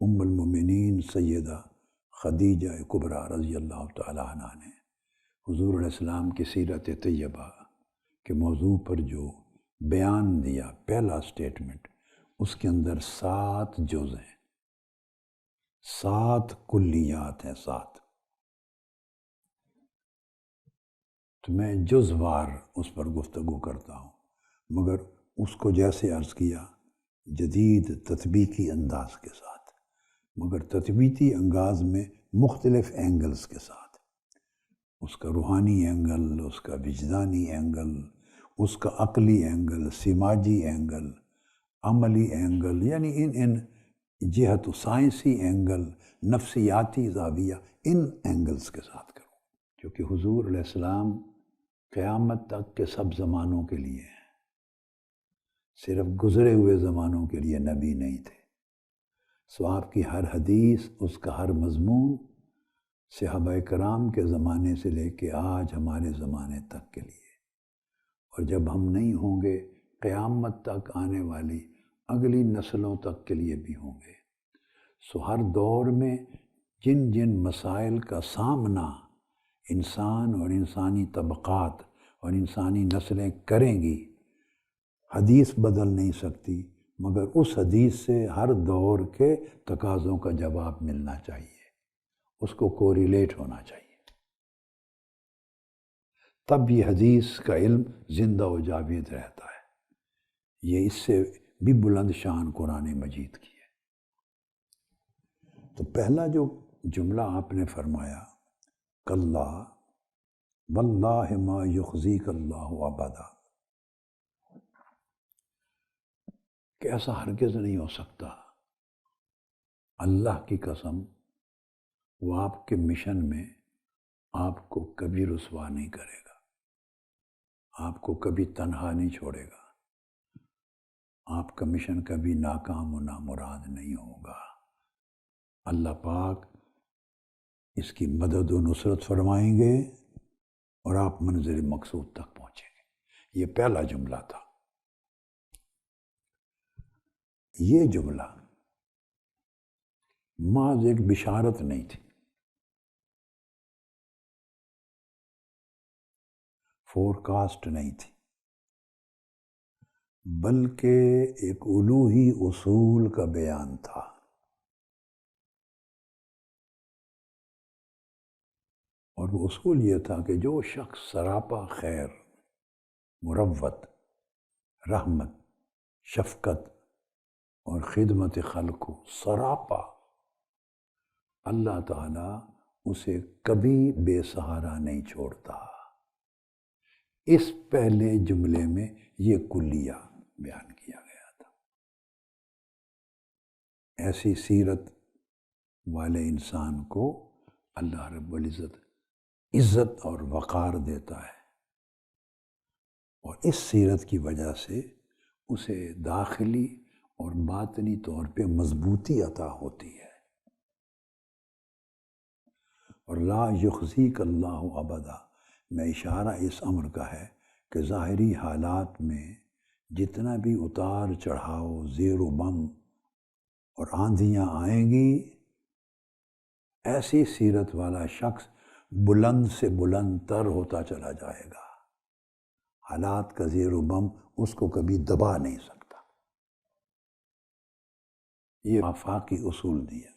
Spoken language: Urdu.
ام المومنین سیدہ خدیجہ کبریٰ رضی اللہ تعالیٰ عنہ نے حضور علیہ السلام کی سیرت طیبہ کے موضوع پر جو بیان دیا، پہلا سٹیٹمنٹ، اس کے اندر 7 جز ہیں، 7 کلیات ہیں، 7۔ تو میں جز وار اس پر گفتگو کرتا ہوں، مگر اس کو جیسے عرض کیا جدید تطبیقی انداز کے ساتھ، مگر تطبیقی انداز میں مختلف اینگلز کے ساتھ، اس کا روحانی اینگل، اس کا وجدانی اینگل، اس کا عقلی اینگل، سماجی اینگل، عملی اینگل، یعنی ان جہت و سائنسی اینگل، نفسیاتی زاویہ، ان اینگلز کے ساتھ کروں، کیونکہ حضور علیہ السلام قیامت تک کے سب زمانوں کے لیے ہیں، صرف گزرے ہوئے زمانوں کے لیے نبی نہیں تھے۔ سو آپ کی ہر حدیث، اس کا ہر مضمون صحابہ کرام کے زمانے سے لے کے آج ہمارے زمانے تک کے لیے، اور جب ہم نہیں ہوں گے قیامت تک آنے والی اگلی نسلوں تک کے لیے بھی ہوں گے۔ سو ہر دور میں جن جن مسائل کا سامنا انسان اور انسانی طبقات اور انسانی نسلیں کریں گی، حدیث بدل نہیں سکتی، مگر اس حدیث سے ہر دور کے تقاضوں کا جواب ملنا چاہیے، اس کو کوریلیٹ ہونا چاہیے، تب یہ حدیث کا علم زندہ و جاوید رہتا ہے۔ یہ اس سے بھی بلند شان قرآن مجید کی ہے۔ تو پہلا جو جملہ آپ نے فرمایا، کلا واللہ ما یخزیک اللہ ابدا، کہ ایسا ہرگز نہیں ہو سکتا، اللہ کی قسم وہ آپ کے مشن میں آپ کو کبھی رسوا نہیں کرے گا، آپ کو کبھی تنہا نہیں چھوڑے گا، آپ کا مشن کبھی ناکام و نامراد نہیں ہوگا۔ اللہ پاک اس کی مدد و نصرت فرمائیں گے اور آپ منزل مقصود تک پہنچیں گے۔ یہ پہلا جملہ تھا۔ یہ جملہ محض ایک بشارت نہیں تھی، فورکاسٹ نہیں تھی، بلکہ ایک الوہی اصول کا بیان تھا۔ اور وہ اصول یہ تھا کہ جو شخص سراپا خیر، مروت، رحمت، شفقت اور خدمت خلق کو سراپا، اللہ تعالیٰ اسے کبھی بے سہارا نہیں چھوڑتا۔ اس پہلے جملے میں یہ کلیہ بیان کیا گیا تھا۔ ایسی سیرت والے انسان کو اللہ رب العزت عزت اور وقار دیتا ہے، اور اس سیرت کی وجہ سے اسے داخلی اور باطنی طور پہ مضبوطی عطا ہوتی ہے۔ اور لا یخزیک اللہ ابدا میں اشارہ اس امر کا ہے کہ ظاہری حالات میں جتنا بھی اتار چڑھاؤ، زیر و بم اور آندھیاں آئیں گی، ایسی سیرت والا شخص بلند سے بلند تر ہوتا چلا جائے گا، حالات کا زیر و بم اس کو کبھی دبا نہیں سکتا۔ یہ آفاقی اصول دیا۔